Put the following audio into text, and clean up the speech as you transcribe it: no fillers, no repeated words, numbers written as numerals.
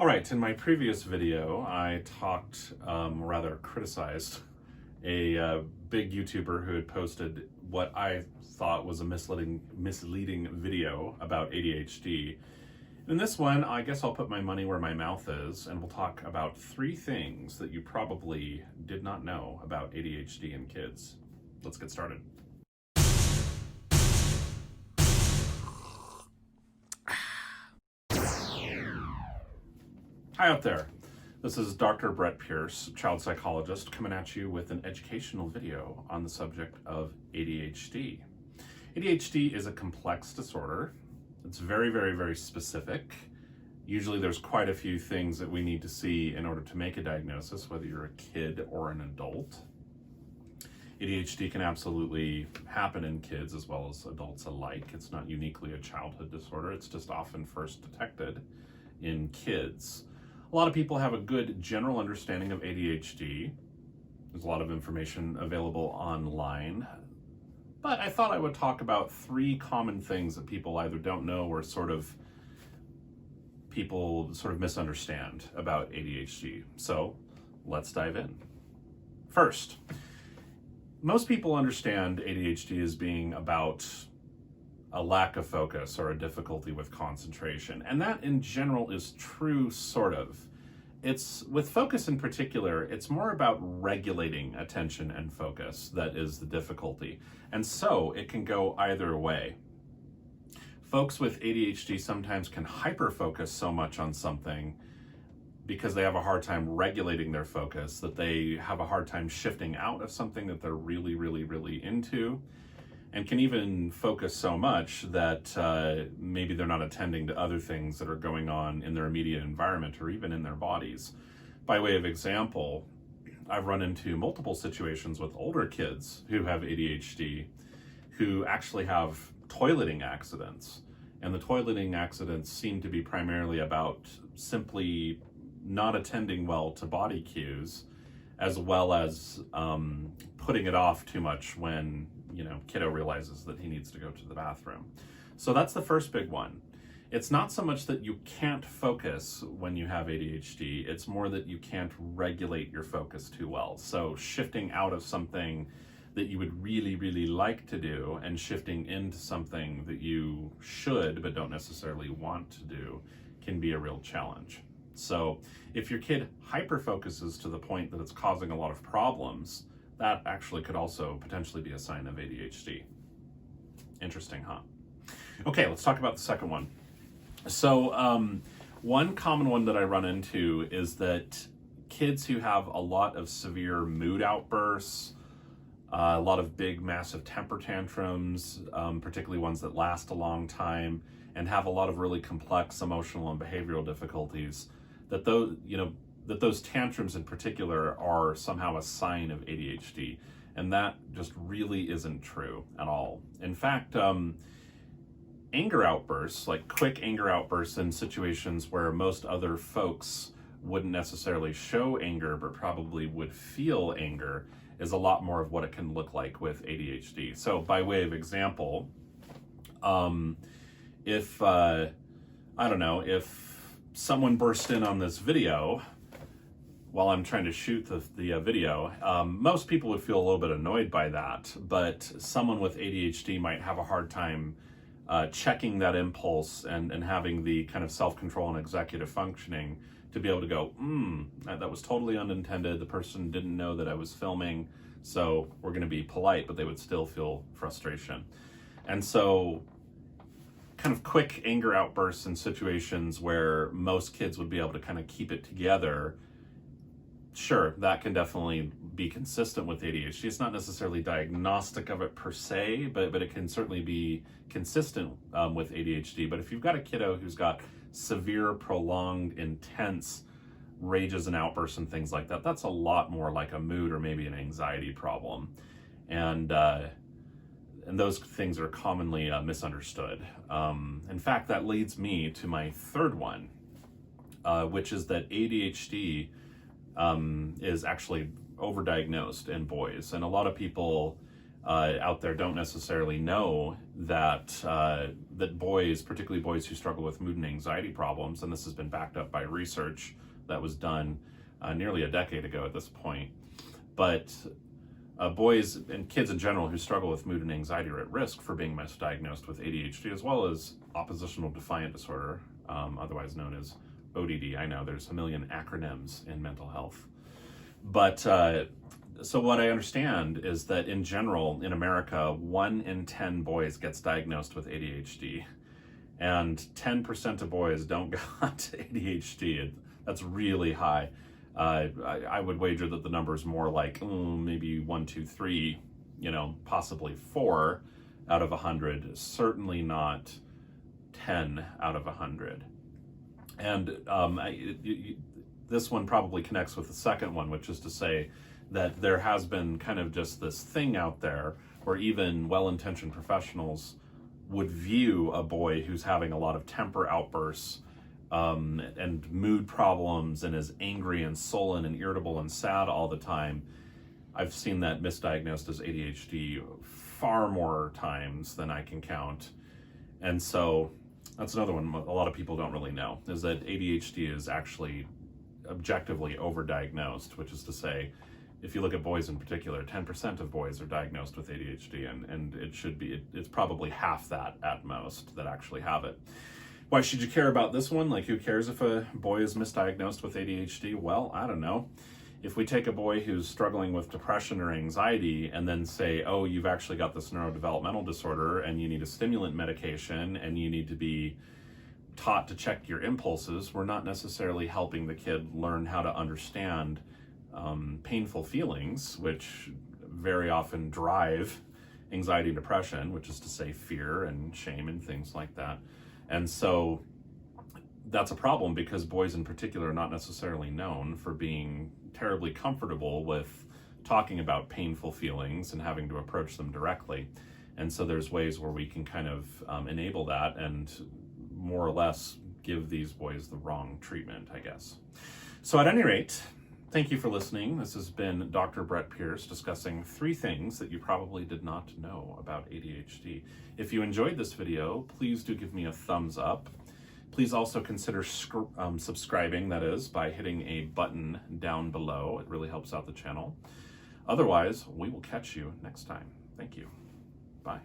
All right, in my previous video, I rather criticized a big YouTuber who had posted what I thought was a misleading video about ADHD. In this one, I guess I'll put my money where my mouth is, and we'll talk about 3 things that you probably did not know about ADHD in kids. Let's get started. Hi out there. This is Dr. Brett Pearce, child psychologist, coming at you with an educational video on the subject of ADHD. ADHD is a complex disorder. It's very specific. Usually there's quite a few things that we need to see in order to make a diagnosis, whether you're a kid or an adult. ADHD can absolutely happen in kids as well as adults alike. It's not uniquely a childhood disorder. It's just often first detected in kids. A lot of people have a good general understanding of ADHD. There's a lot of information available online. But I thought I would talk about 3 common things that people either don't know or people misunderstand about ADHD. So let's dive in. First, most people understand ADHD as being about a lack of focus or a difficulty with concentration. And that in general is true, sort of. It's with focus in particular, it's more about regulating attention and focus that is the difficulty. And so it can go either way. Folks with ADHD sometimes can hyper-focus so much on something because they have a hard time regulating their focus, that they have a hard time shifting out of something that they're really into, and can even focus so much that maybe they're not attending to other things that are going on in their immediate environment or even in their bodies. By way of example, I've run into multiple situations with older kids who have ADHD who actually have toileting accidents. And the toileting accidents seem to be primarily about simply not attending well to body cues, as well as putting it off too much when kiddo realizes that he needs to go to the bathroom. So that's the first big one. It's not so much that you can't focus when you have ADHD, it's more that you can't regulate your focus too well. So shifting out of something that you would really like to do and shifting into something that you should but don't necessarily want to do can be a real challenge. So if your kid hyper-focuses to the point that it's causing a lot of problems, that actually could also potentially be a sign of ADHD. Interesting, huh? Okay, let's talk about the second one. So one common one that I run into is that kids who have a lot of severe mood outbursts, a lot of big, massive temper tantrums, particularly ones that last a long time, and have a lot of really complex emotional and behavioral difficulties, that those tantrums in particular are somehow a sign of ADHD. And that just really isn't true at all. In fact, anger outbursts, like quick anger outbursts in situations where most other folks wouldn't necessarily show anger, but probably would feel anger, is a lot more of what it can look like with ADHD. So by way of example, if someone burst in on this video while I'm trying to shoot the video, most people would feel a little bit annoyed by that, but someone with ADHD might have a hard time checking that impulse and having the kind of self-control and executive functioning to be able to go, that was totally unintended, the person didn't know that I was filming, so we're going to be polite, but they would still feel frustration. And so kind of quick anger outbursts in situations where most kids would be able to kind of keep it together, sure, that can definitely be consistent with ADHD. It's not necessarily diagnostic of it per se, but it can certainly be consistent with ADHD. But if you've got a kiddo who's got severe, prolonged, intense rages and outbursts and things like that, that's a lot more like a mood or maybe an anxiety problem. And those things are commonly misunderstood. In fact, that leads me to my third one, which is that ADHD is actually overdiagnosed in boys. And a lot of people out there don't necessarily know that that boys, particularly boys who struggle with mood and anxiety problems, and this has been backed up by research that was done nearly a decade ago at this point, but boys and kids in general who struggle with mood and anxiety are at risk for being misdiagnosed with ADHD, as well as oppositional defiant disorder, otherwise known as ODD. I know there's a million acronyms in mental health. But so what I understand is that in general, in America, 1 in 10 boys gets diagnosed with ADHD, and 10% of boys don't got ADHD. That's really high. I would wager that the number is more like maybe 1, 2, 3, possibly 4 out of 100. Certainly not 10 out of 100. And this one probably connects with the second one, which is to say that there has been kind of just this thing out there where even well-intentioned professionals would view a boy who's having a lot of temper outbursts and mood problems and is angry and sullen and irritable and sad all the time. I've seen that misdiagnosed as ADHD far more times than I can count. And so that's another one a lot of people don't really know, is that ADHD is actually objectively overdiagnosed, which is to say, if you look at boys in particular, 10% of boys are diagnosed with ADHD, and it should be, it's probably half that at most that actually have it. Why should you care about this one? Like, who cares if a boy is misdiagnosed with ADHD? Well, I don't know. If we take a boy who's struggling with depression or anxiety and then say, oh, you've actually got this neurodevelopmental disorder and you need a stimulant medication and you need to be taught to check your impulses, we're not necessarily helping the kid learn how to understand painful feelings, which very often drive anxiety and depression, which is to say fear and shame and things like that. And so that's a problem, because boys in particular are not necessarily known for being terribly comfortable with talking about painful feelings and having to approach them directly. And so there's ways where we can kind of enable that and more or less give these boys the wrong treatment, I guess. So at any rate, thank you for listening. This has been Dr. Brett Pearce discussing 3 things that you probably did not know about ADHD. If you enjoyed this video, please do give me a thumbs up. Please also consider subscribing, that is, by hitting a button down below. It really helps out the channel. Otherwise, we will catch you next time. Thank you. Bye.